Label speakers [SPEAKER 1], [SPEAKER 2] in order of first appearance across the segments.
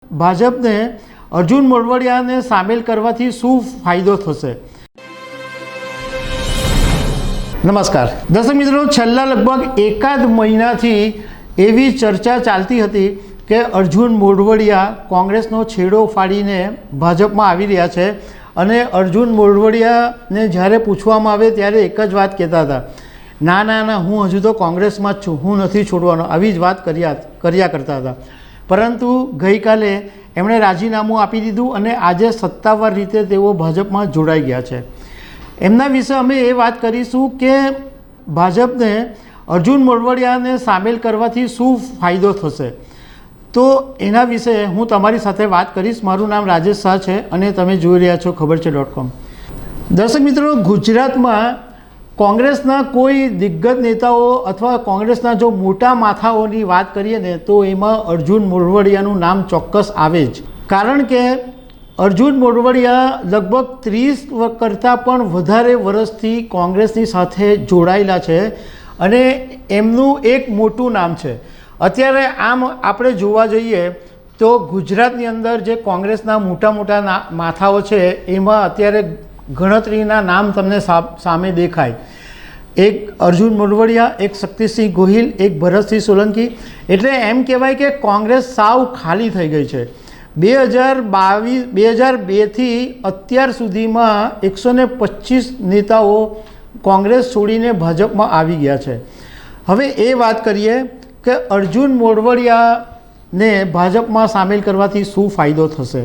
[SPEAKER 1] ભાજપને અર્જુન મોઢવાડિયાને સામેલ કરવાથી શું ફાયદો થશે? નમસ્કાર દર્શક મિત્રો, છેલ્લા લગભગ એકાદ મહિનાથી એવી ચર્ચા ચાલતી હતી કે અર્જુન મોઢવાડિયા કોંગ્રેસનો છેડો ફાડીને ભાજપમાં આવી રહ્યા છે અને અર્જુન મોઢવાડિયાને જ્યારે પૂછવામાં આવે ત્યારે એક જ વાત કહેતા હતા, ના ના ના, હું હજુ તો કોંગ્રેસમાં જ છું, હું નથી છોડવાનો. આવી જ વાત કર્યા કરતા હતા. પરંતુ ગઈકાલે એમણે રાજીનામું આપી દીધું અને આજે સત્તાવાર રીતે તેઓ ભાજપમાં જોડાઈ ગયા છે. એમના વિશે અમે એ વાત કરીશું કે ભાજપને અર્જુન મોઢવાડિયાને સામેલ કરવાથી શું ફાયદો થશે. તો એના વિશે હું તમારી સાથે વાત કરીશ. મારું નામ રાજેશ શાહ છે અને તમે જોઈ રહ્યા છો ખબરછે.com. દર્શક મિત્રો, ગુજરાતમાં કોંગ્રેસના કોઈ દિગ્ગજ નેતાઓ અથવા કોંગ્રેસના જો મોટા માથાઓની વાત કરીએ ને તો એમાં અર્જુન મોઢવાડિયાનું નામ ચોક્કસ આવે જ. કારણ કે અર્જુન મોઢવાડિયા લગભગ 30 કરતાં પણ વધારે વર્ષથી કોંગ્રેસની સાથે જોડાયેલા છે અને એમનું એક મોટું નામ છે. અત્યારે આમ આપણે જોવા જઈએ તો ગુજરાતની અંદર જે કોંગ્રેસના મોટા મોટા માથાઓ છે એમાં અત્યારે ગણતરીના નામ તમને સામે દેખાય. એક અર્જુન મોઢવાડિયા, એક શક્તિસિંહ ગોહિલ, એક ભરતસિંહ સોલંકી. એટલે એમ કહેવાય કે કોંગ્રેસ સાવ ખાલી થઈ ગઈ છે. 2002થી અત્યાર સુધીમાં 125 નેતાઓ કોંગ્રેસ છોડીને ભાજપમાં આવી ગયા છે. હવે એ વાત કરીએ કે અર્જુન મોઢવાડિયાને ભાજપમાં સામેલ કરવાથી શું ફાયદો થશે.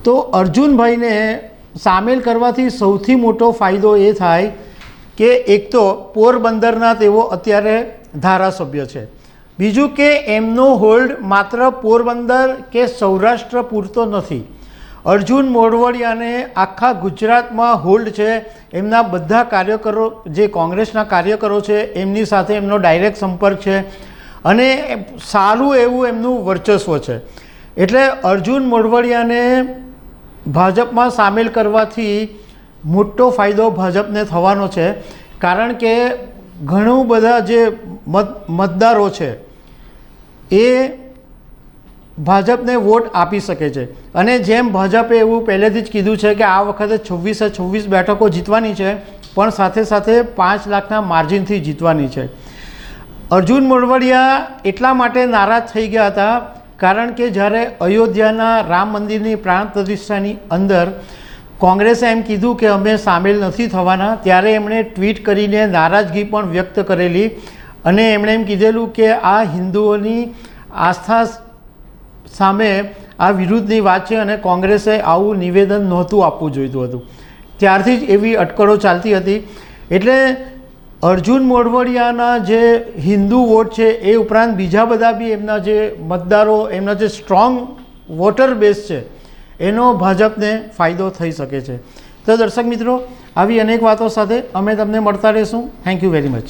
[SPEAKER 1] તો અર્જુનભાઈને સામેલ કરવાથી સૌથી મોટો ફાયદો એ થાય કે એક તો પોરબંદરના તેઓ અત્યારે ધારાસભ્ય છે. બીજું કે એમનો હોલ્ડ માત્ર પોરબંદર કે સૌરાષ્ટ્ર પૂરતો નથી. અર્જુન મોઢવાડિયાને આખા ગુજરાતમાં હોલ્ડ છે. એમના બધા કાર્યકરો, જે કોંગ્રેસના કાર્યકરો છે, એમની સાથે એમનો ડાયરેક્ટ સંપર્ક છે અને સારું એવું એમનું વર્ચસ્વ છે. એટલે અર્જુન મોઢવાડિયાને ભાજપમાં સામેલ કરવાથી મોટો ફાયદો ભાજપને થવાનો છે. કારણ કે ઘણું બધા જે મતદારો છે એ ભાજપને વોટ આપી શકે છે. અને જેમ ભાજપે એવું પહેલેથી જ કીધું છે કે આ વખતે 26 બેઠકો જીતવાની છે, પણ સાથે સાથે 5 લાખના માર્જિનથી જીતવાની છે. અર્જુન મોઢવાડિયા એટલા માટે નારાજ થઈ ગયા હતા કારણ કે જ્યારે અયોધ્યાના રામ મંદિરની પ્રાણ પ્રતિષ્ઠાની અંદર કોંગ્રેસે એમ કીધું કે અમે સામેલ નથી થવાના, ત્યારે એમણે ટ્વીટ કરીને નારાજગી પણ વ્યક્ત કરેલી અને એમણે એમ કીધેલું કે આ હિન્દુઓની આસ્થા સામે આ વિરુદ્ધની વાત છે અને કોંગ્રેસે આવું નિવેદન નહોતું આપવું જોઈતું હતું. ત્યારથી જ એવી અટકળો ચાલતી હતી. એટલે અર્જુન મોઢવાડિયાના જે હિન્દુ વોટ છે એ ઉપરાંત બીજા બધા બી એમના જે મતદારો, એમના જે સ્ટ્રોંગ વોટર બેઝ છે એનો ભાજપને ફાયદો થઈ શકે છે. તો દર્શક મિત્રો, આવી અનેક વાતો સાથે અમે તમને મળતા રહીશું. Thank you very much.